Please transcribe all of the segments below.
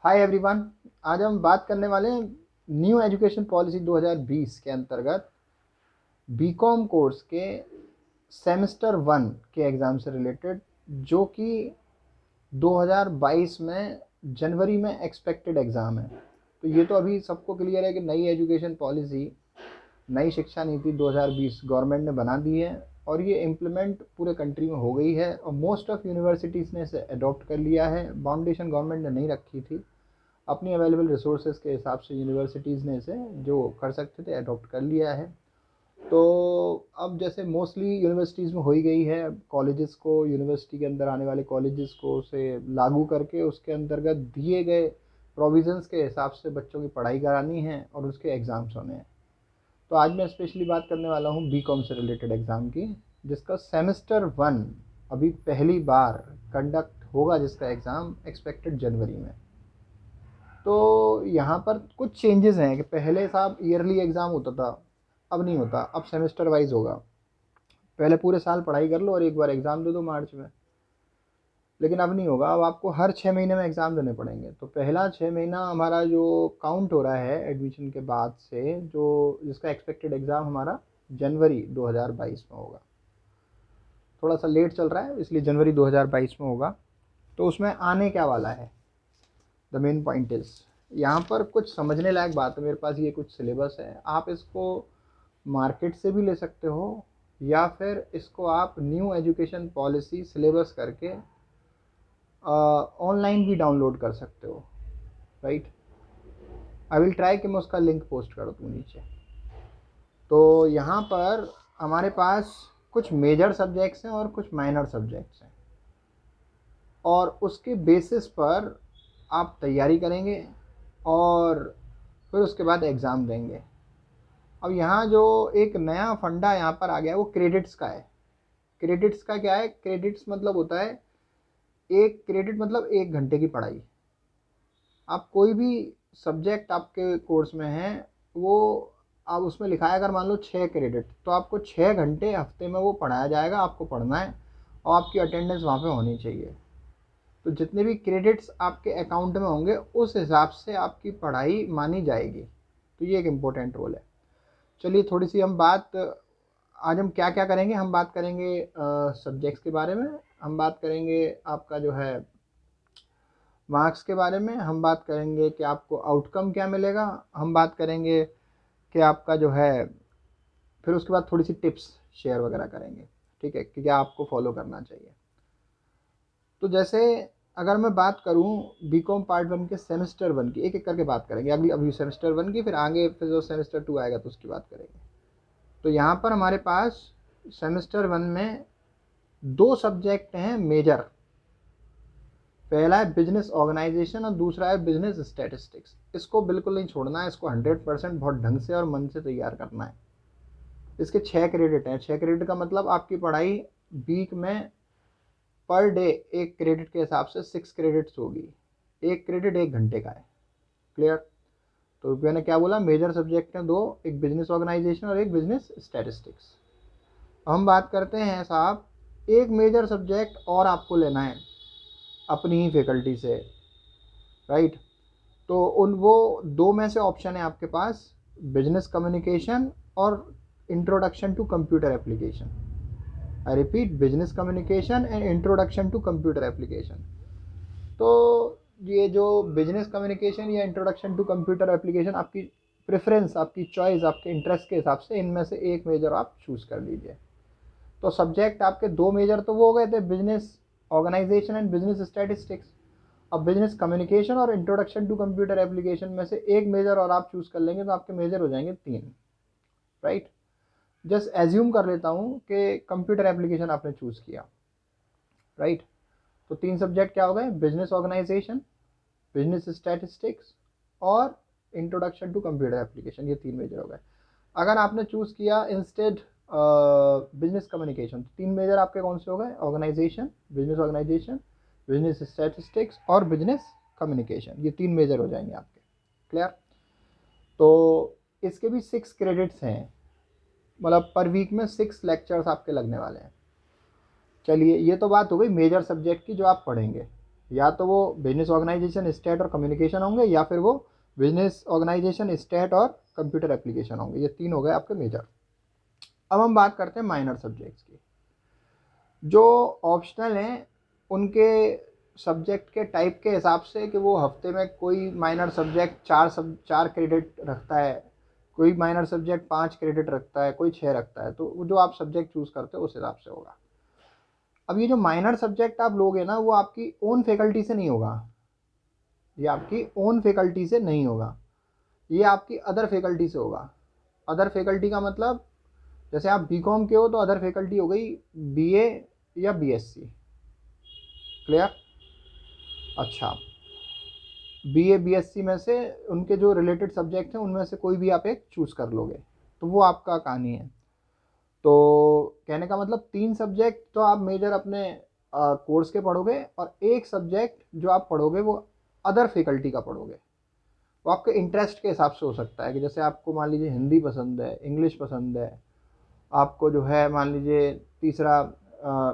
Hi everyone. आज हम बात करने वाले हैं न्यू एजुकेशन पॉलिसी 2020 के अंतर्गत बीकॉम कोर्स के सेमेस्टर 1 के एग्ज़ाम से रिलेटेड, जो कि 2022 में जनवरी में एक्सपेक्टेड एग्ज़ाम है। तो ये तो अभी सबको क्लियर है कि नई एजुकेशन पॉलिसी, नई शिक्षा नीति 2020 गवर्नमेंट ने बना दी है और ये इम्प्लीमेंट पूरे कंट्री में हो गई है और मोस्ट ऑफ यूनिवर्सिटीज़ ने इसे अडॉप्ट कर लिया है। बाउंडेशन गवर्नमेंट ने नहीं रखी थी, अपनी अवेलेबल रिसोर्सेज के हिसाब से यूनिवर्सिटीज़ ने इसे जो कर सकते थे अडॉप्ट कर लिया है। तो अब जैसे मोस्टली यूनिवर्सिटीज़ में हो ही गई है, कॉलेजेस को, यूनिवर्सिटी के अंदर आने वाले कॉलेजेस को उसे लागू करके उसके अंतर्गत दिए गए प्रोविज़न्स के हिसाब से बच्चों की पढ़ाई करानी है और उसके एग्ज़ाम्स होने हैं। तो आज मैं स्पेशली बात करने वाला हूँ बीकॉम से रिलेटेड एग्ज़ाम की, जिसका सेमेस्टर 1 अभी पहली बार कंडक्ट होगा, जिसका एग्ज़ाम एक्सपेक्टेड जनवरी में। तो यहाँ पर कुछ चेंजेस हैं कि पहले साहब ईयरली एग्ज़ाम होता था, अब नहीं होता, अब सेमेस्टर वाइज होगा। पहले पूरे साल पढ़ाई कर लो और एक बार एग्ज़ाम दे दो मार्च में, लेकिन अब नहीं होगा। अब आपको हर 6 महीने में एग्ज़ाम देने पड़ेंगे। तो पहला 6 महीना हमारा जो काउंट हो रहा है एडमिशन के बाद से, जो जिसका एक्सपेक्टेड एग्ज़ाम हमारा जनवरी 2022 में होगा। थोड़ा सा लेट चल रहा है इसलिए जनवरी 2022 में होगा। तो उसमें आने क्या वाला है, द मेन पॉइंट इज़, यहाँ पर कुछ समझने लायक बात है। मेरे पास ये कुछ सिलेबस है, आप इसको मार्केट से भी ले सकते हो या फिर इसको आप न्यू एजुकेशन पॉलिसी सिलेबस करके ऑनलाइन भी डाउनलोड कर सकते हो, राइट। आई विल ट्राई कि मैं उसका लिंक पोस्ट कर दूँ नीचे। तो यहाँ पर हमारे पास कुछ मेजर सब्जेक्ट्स हैं और कुछ माइनर सब्जेक्ट्स हैं, और उसके बेसिस पर आप तैयारी करेंगे और फिर उसके बाद एग्ज़ाम देंगे। अब यहाँ जो एक नया फंडा यहाँ पर आ गया है वो क्रेडिट्स का है। क्रेडिट्स का क्या है? क्रेडिट्स मतलब होता है, एक क्रेडिट मतलब 1 घंटे की पढ़ाई। आप कोई भी सब्जेक्ट आपके कोर्स में है, वो आप उसमें लिखा है अगर मान लो 6 क्रेडिट, तो आपको 6 घंटे हफ्ते में वो पढ़ाया जाएगा, आपको पढ़ना है और आपकी अटेंडेंस वहाँ पे होनी चाहिए। तो जितने भी क्रेडिट्स आपके अकाउंट में होंगे उस हिसाब से आपकी पढ़ाई मानी जाएगी। तो ये एक इम्पोर्टेंट रोल है। चलिए थोड़ी सी हम बात, आज हम क्या क्या करेंगे, हम बात करेंगे सब्जेक्ट्स के बारे में, हम बात करेंगे आपका जो है मार्क्स के बारे में, हम बात करेंगे कि आपको आउटकम क्या मिलेगा, हम बात करेंगे कि आपका जो है, फिर उसके बाद थोड़ी सी टिप्स शेयर वगैरह करेंगे, ठीक है, कि क्या आपको फॉलो करना चाहिए। तो जैसे अगर मैं बात करूं बीकॉम पार्ट 1 के सेमेस्टर 1 की, एक एक करके बात करेंगे। अभी सेमेस्टर 1 की, फिर आगे फिर जो सेमेस्टर 2 आएगा तो उसकी बात करेंगे। तो यहाँ पर हमारे पास सेमेस्टर 1 में 2 सब्जेक्ट हैं मेजर। पहला है बिजनेस ऑर्गेनाइजेशन और दूसरा है बिजनेस स्टैटिस्टिक्स। इसको बिल्कुल नहीं छोड़ना है, इसको 100% बहुत ढंग से और मन से तैयार करना है। इसके 6 क्रेडिट हैं। 6 क्रेडिट का मतलब आपकी पढ़ाई वीक में पर डे 1 क्रेडिट के हिसाब से 6 क्रेडिट्स होगी। 1 क्रेडिट 1 घंटे का है। क्लियर? तो मैंने क्या बोला, मेजर सब्जेक्ट हैं 2, एक बिजनेस ऑर्गेनाइजेशन और एक बिजनेस स्टैटिस्टिक्स। हम बात करते हैं साहब, एक मेजर सब्जेक्ट और आपको लेना है अपनी ही फैकल्टी से, राइट। तो उन वो 2 में से ऑप्शन है आपके पास, बिजनेस कम्युनिकेशन और introduction to computer application. I repeat, business communication and introduction to computer application. तो ये जो बिजनेस कम्युनिकेशन या इंट्रोडक्शन टू कंप्यूटर एप्लीकेशन, आपकी प्रेफरेंस, आपकी चॉइस, आपके इंटरेस्ट के हिसाब से इनमें से एक मेजर आप चूज़ कर लीजिए। तो सब्जेक्ट आपके 2 मेजर तो वो हो गए थे, business organization and business statistics. अब बिजनेस कम्युनिकेशन और इंट्रोडक्शन टू कंप्यूटर एप्लीकेशन में से एक मेजर और आप चूज़ कर लेंगे तो आपके मेजर हो जाएंगे 3, राइट। जस्ट एज्यूम कर लेता हूँ कि कंप्यूटर एप्लीकेशन आपने चूज़ किया, राइट। तो 3 सब्जेक्ट क्या हो गए, बिजनेस ऑर्गेनाइजेशन, बिजनेस स्टैटिस्टिक्स और इंट्रोडक्शन टू कंप्यूटर एप्लीकेशन। ये 3 मेजर हो गए। अगर आपने चूज़ किया इंस्टेड बिजनेस कम्युनिकेशन, तो 3 मेजर आपके कौन से हो गए, ऑर्गेनाइजेशन, बिजनेस स्टैटिस्टिक्स और बिजनेस कम्युनिकेशन। ये 3 मेजर हो जाएंगे आपके। क्लियर? तो इसके भी 6 क्रेडिट्स हैं, मतलब पर वीक में 6 लेक्चर्स आपके लगने वाले हैं। चलिए, ये तो बात हो गई मेजर सब्जेक्ट की जो आप पढ़ेंगे। या तो वो बिजनेस ऑर्गेनाइजेशन, स्टेट और कम्युनिकेशन होंगे, या फिर वो बिजनेस ऑर्गेनाइजेशन, स्टेट और कंप्यूटर एप्लीकेशन होंगे। ये 3 हो गए आपके मेजर। अब हम बात करते हैं माइनर सब्जेक्ट्स की। जो ऑप्शनल हैं उनके सब्जेक्ट के टाइप के हिसाब से कि वो हफ्ते में कोई माइनर सब्जेक्ट 4 क्रेडिट रखता है, कोई माइनर सब्जेक्ट 5 क्रेडिट रखता है, कोई 6 रखता है, तो जो आप सब्जेक्ट चूज़ करते हो उस हिसाब से होगा। अब ये जो माइनर सब्जेक्ट आप लोगे ना, वो आपकी ओन फैकल्टी से नहीं होगा, ये आपकी ओन फैकल्टी से नहीं होगा, ये आपकी अदर फैकल्टी से होगा। अदर फैकल्टी का मतलब, जैसे आप बीकॉम के हो तो अदर फैकल्टी हो गई बीए या बीएससी। क्लियर? अच्छा, बीए बीएससी में से उनके जो रिलेटेड सब्जेक्ट हैं उनमें से कोई भी आप एक चूज़ कर लोगे, तो वो आपका कहानी है। तो कहने का मतलब 3 सब्जेक्ट तो आप मेजर अपने कोर्स के पढ़ोगे, और एक सब्जेक्ट जो आप पढ़ोगे वो अदर फैकल्टी का पढ़ोगे। वो आपके इंटरेस्ट के हिसाब से हो सकता है कि जैसे आपको मान लीजिए हिंदी पसंद है, इंग्लिश पसंद है, आपको जो है मान लीजिए तीसरा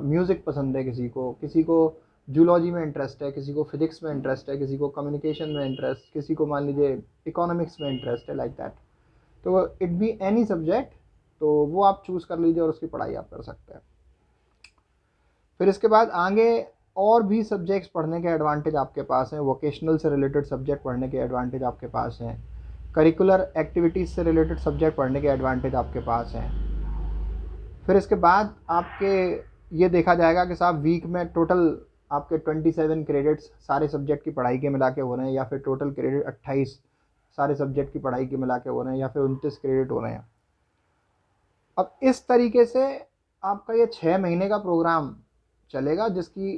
म्यूज़िक पसंद है, किसी को जूलॉजी में इंटरेस्ट है, किसी को फिजिक्स में इंटरेस्ट है, किसी को कम्युनिकेशन में इंटरेस्ट, किसी को मान लीजिए इकोनॉमिक्स में इंटरेस्ट है, लाइक दैट। तो इट बी एनी सब्जेक्ट, तो वो आप चूज़ कर लीजिए और उसकी पढ़ाई आप कर सकते हैं। फिर इसके बाद आगे और भी सब्जेक्ट्स पढ़ने के एडवांटेज आपके पास हैं। वोकेशनल से रिलेटेड सब्जेक्ट पढ़ने के एडवांटेज आपके पास हैं। करिकुलर एक्टिविटीज़ से रिलेटेड सब्जेक्ट पढ़ने के एडवांटेज आपके पास हैं। फिर इसके बाद आपके ये देखा जाएगा कि साहब वीक में टोटल आपके 27 क्रेडिट्स सारे सब्जेक्ट की पढ़ाई के मिला के हो रहे हैं, या फिर टोटल क्रेडिट 28 सारे सब्जेक्ट की पढ़ाई के मिला के हो रहे हैं, या फिर 29 क्रेडिट हो रहे हैं। अब इस तरीके से आपका ये 6 महीने का प्रोग्राम चलेगा, जिसकी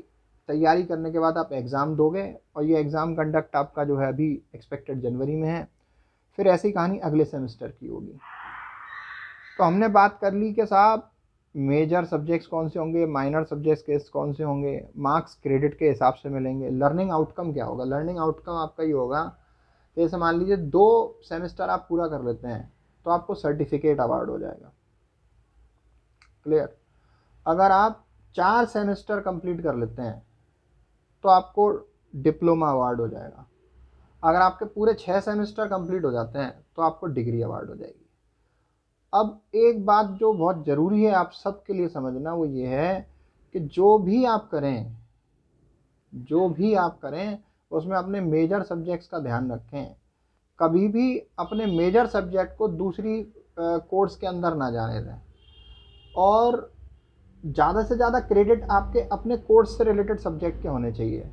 तैयारी करने के बाद आप एग्ज़ाम दोगे, और ये एग्ज़ाम कंडक्ट आपका जो है अभी एक्सपेक्टेड जनवरी में है। फिर ऐसी कहानी अगले सेमेस्टर की होगी। तो हमने बात कर ली कि साहब मेजर सब्जेक्ट्स कौन से होंगे, माइनर सब्जेक्ट्स कौन से होंगे, मार्क्स क्रेडिट के हिसाब से मिलेंगे। लर्निंग आउटकम क्या होगा? लर्निंग आउटकम आपका ये होगा, जैसे मान लीजिए 2 सेमेस्टर आप पूरा कर लेते हैं तो आपको सर्टिफिकेट अवार्ड हो जाएगा। क्लियर? अगर आप 4 सेमेस्टर कंप्लीट कर लेते हैं तो आपको डिप्लोमा अवार्ड हो जाएगा। अगर आपके पूरे 6 सेमेस्टर कंप्लीट हो जाते हैं तो आपको डिग्री अवार्ड हो जाएगी। अब एक बात जो बहुत ज़रूरी है आप सबके लिए समझना, वो ये है कि जो भी आप करें उसमें अपने मेजर सब्जेक्ट्स का ध्यान रखें। कभी भी अपने मेजर सब्जेक्ट को दूसरी कोर्स के अंदर ना जाने दें, और ज़्यादा से ज़्यादा क्रेडिट आपके अपने कोर्स से रिलेटेड सब्जेक्ट के होने चाहिए।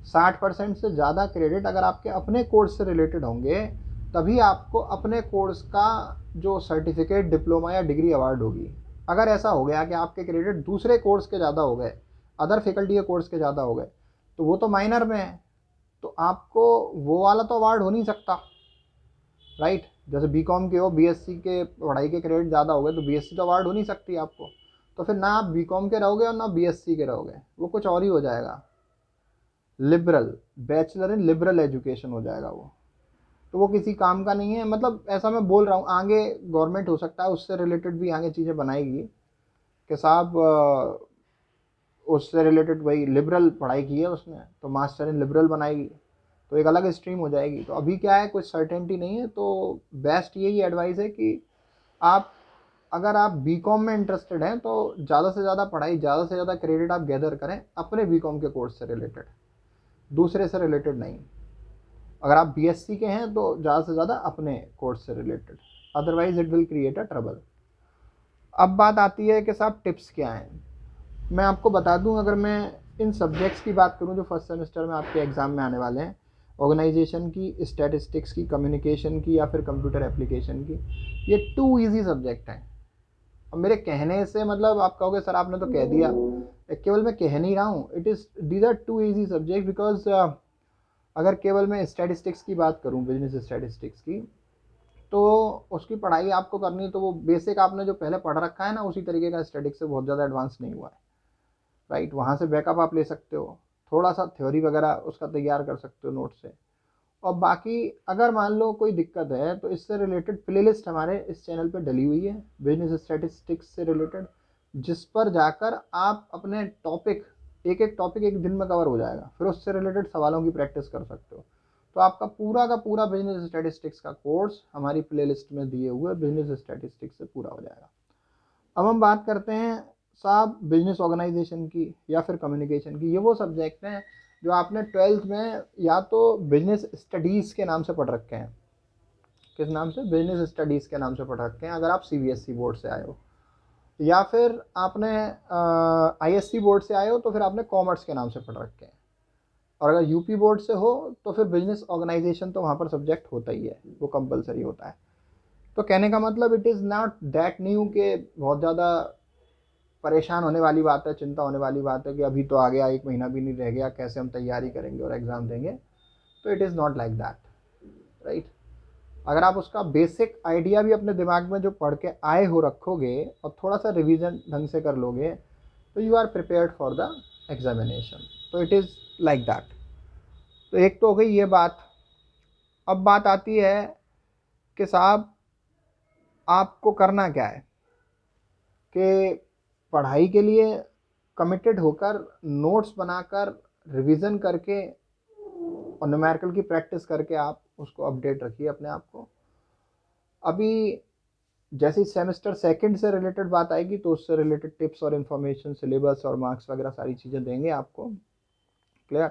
60% से ज़्यादा क्रेडिट अगर आपके अपने कोर्स से रिलेटेड होंगे, तभी आपको अपने कोर्स का जो सर्टिफिकेट, डिप्लोमा या डिग्री अवार्ड होगी। अगर ऐसा हो गया कि आपके क्रेडिट दूसरे कोर्स के ज़्यादा हो गए, अदर फैकल्टी के कोर्स के ज़्यादा हो गए, तो वो तो माइनर में है, तो आपको वो वाला तो अवार्ड हो नहीं सकता, राइट? जैसे बीकॉम के हो, बीएससी के पढ़ाई के क्रेडिट ज़्यादा हो गए तो बीएससी तो अवार्ड हो नहीं सकती आपको। तो फिर ना आप बीकॉम के रहोगे और ना बीएससी के रहोगे, वो कुछ और ही हो जाएगा, liberal, bachelor in liberal education हो जाएगा वो। तो वो किसी काम का नहीं है। मतलब ऐसा मैं बोल रहा हूँ, आगे गवर्नमेंट हो सकता है उससे रिलेटेड भी आगे चीज़ें बनाएगी कि साहब उससे रिलेटेड वही लिबरल पढ़ाई की है उसने तो मास्टर इन लिबरल बनाएगी, तो एक अलग स्ट्रीम हो जाएगी। तो अभी क्या है, कुछ सर्टेनिटी नहीं है। तो बेस्ट यही एडवाइस है कि अगर आप बीकॉम में इंटरेस्टेड हैं तो ज़्यादा से ज़्यादा पढ़ाई, ज़्यादा से ज़्यादा क्रेडिट आप गैदर करें अपने बीकॉम के कोर्स से रिलेटेड, दूसरे से रिलेटेड नहीं। अगर आप बीएससी के हैं तो ज़्यादा से ज़्यादा अपने कोर्स से related, otherwise it will create a trouble. अब बात आती है कि साहब टिप्स क्या हैं। मैं आपको बता दूं, अगर मैं इन सब्जेक्ट्स की बात करूं जो फर्स्ट सेमेस्टर में आपके एग्ज़ाम में आने वाले हैं, ऑर्गेनाइजेशन की, स्टैटिस्टिक्स की, कम्युनिकेशन की या फिर कंप्यूटर एप्लीकेशन की, ये 2 ईजी सब्जेक्ट हैं। अब मेरे कहने से मतलब आप कहोगे सर आपने तो कह दिया, केवल मैं कह नहीं रहा हूँ, these are 2 easy subject because अगर केवल मैं स्टैटिस्टिक्स की बात करूँ, बिजनेस स्टैटिस्टिक्स की, तो उसकी पढ़ाई आपको करनी है तो वो बेसिक आपने जो पहले पढ़ रखा है ना, उसी तरीके का स्टैटिक्स से बहुत ज़्यादा एडवांस नहीं हुआ है, राइट? वहाँ से बैकअप आप ले सकते हो, थोड़ा सा थ्योरी वगैरह उसका तैयार कर सकते हो नोट से। और बाकी अगर मान लो कोई दिक्कत है तो इससे रिलेटेड प्लेलिस्ट हमारे इस चैनल पे डली हुई है, बिजनेस स्टैटिस्टिक्स से रिलेटेड, जिस पर जाकर आप अपने टॉपिक एक एक टॉपिक एक दिन में कवर हो जाएगा, फिर उससे रिलेटेड सवालों की प्रैक्टिस कर सकते हो। तो आपका पूरा का पूरा बिजनेस स्टैटिस्टिक्स का कोर्स हमारी प्लेलिस्ट में दिए हुए बिजनेस स्टैटिस्टिक्स से पूरा हो जाएगा। अब हम बात करते हैं साहब बिजनेस ऑर्गेनाइजेशन की या फिर कम्युनिकेशन की। ये वो सब्जेक्ट हैं जो आपने 12th में या तो बिजनेस स्टडीज़ के नाम से पढ़ रखे हैं। किस नाम से? बिजनेस स्टडीज़ के नाम से पढ़ रखे हैं अगर आप CBSE बोर्ड से आए हो, या फिर आपने ISC बोर्ड से आए हो तो फिर आपने कॉमर्स के नाम से पढ़ रखे हैं। और अगर UP बोर्ड से हो तो फिर बिजनेस ऑर्गेनाइजेशन तो वहाँ पर सब्जेक्ट होता ही है, वो कंपलसरी होता है। तो कहने का मतलब it is not that new कि बहुत ज़्यादा परेशान होने वाली बात है, चिंता होने वाली बात है कि अभी तो आ गया, 1 महीना भी नहीं रह गया, कैसे हम तैयारी करेंगे और एग्ज़ाम देंगे। तो it is not like that, right. अगर आप उसका बेसिक आइडिया भी अपने दिमाग में जो पढ़ के आए हो रखोगे और थोड़ा सा रिवीजन ढंग से कर लोगे तो you are prepared for the examination. तो इट इज़ लाइक दैट। तो एक तो हो गई ये बात। अब बात आती है कि साहब आपको करना क्या है, कि पढ़ाई के लिए कमिटेड होकर नोट्स बनाकर रिवीजन करके और न्यूमेरिकल की प्रैक्टिस करके आप उसको अपडेट रखिए अपने आप को। अभी जैसे ही सेमेस्टर सेकंड से रिलेटेड बात आएगी तो उससे रिलेटेड टिप्स और इन्फॉर्मेशन, सिलेबस और मार्क्स वगैरह सारी चीज़ें देंगे आपको। क्लियर?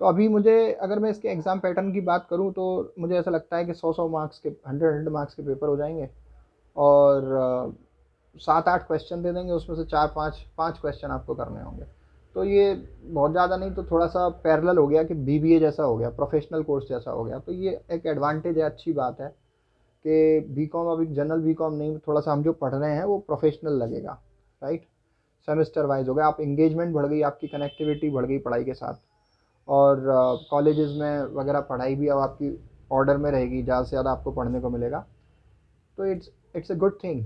तो अभी मुझे अगर मैं इसके एग्ज़ाम पैटर्न की बात करूं तो मुझे ऐसा लगता है कि 100 मार्क्स के 100 मार्क्स के पेपर हो जाएंगे और 7-8 क्वेश्चन दे देंगे, उसमें से 4-5 क्वेश्चन आपको करने होंगे। तो ये बहुत ज़्यादा नहीं तो थोड़ा सा पैरेलल हो गया कि BBA जैसा हो गया, प्रोफेशनल कोर्स जैसा हो गया। तो ये एक एडवांटेज है, अच्छी बात है कि BCom अभी जनरल BCom नहीं, थोड़ा सा हम जो पढ़ रहे हैं वो प्रोफेशनल लगेगा, राइट। सेमेस्टर वाइज हो गया, आप इंगेजमेंट बढ़ गई, आपकी कनेक्टिविटी बढ़ गई पढ़ाई के साथ, और कॉलेजेस में वगैरह पढ़ाई भी अब आपकी ऑर्डर में रहेगी, ज़्यादा से ज़्यादा आपको पढ़ने को मिलेगा। तो it's a good thing,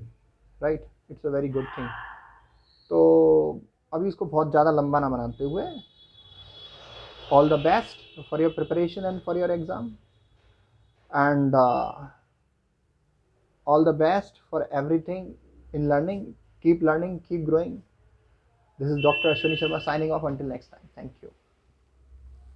right, it's a very good thing. तो अभी इसको बहुत ज़्यादा लंबा ना बनाते हुए, all the best for your preparation and for your exam, and all the best for everything in learning. Keep learning, keep growing. This is Dr. Ashwini Sharma signing off until next time. Thank you.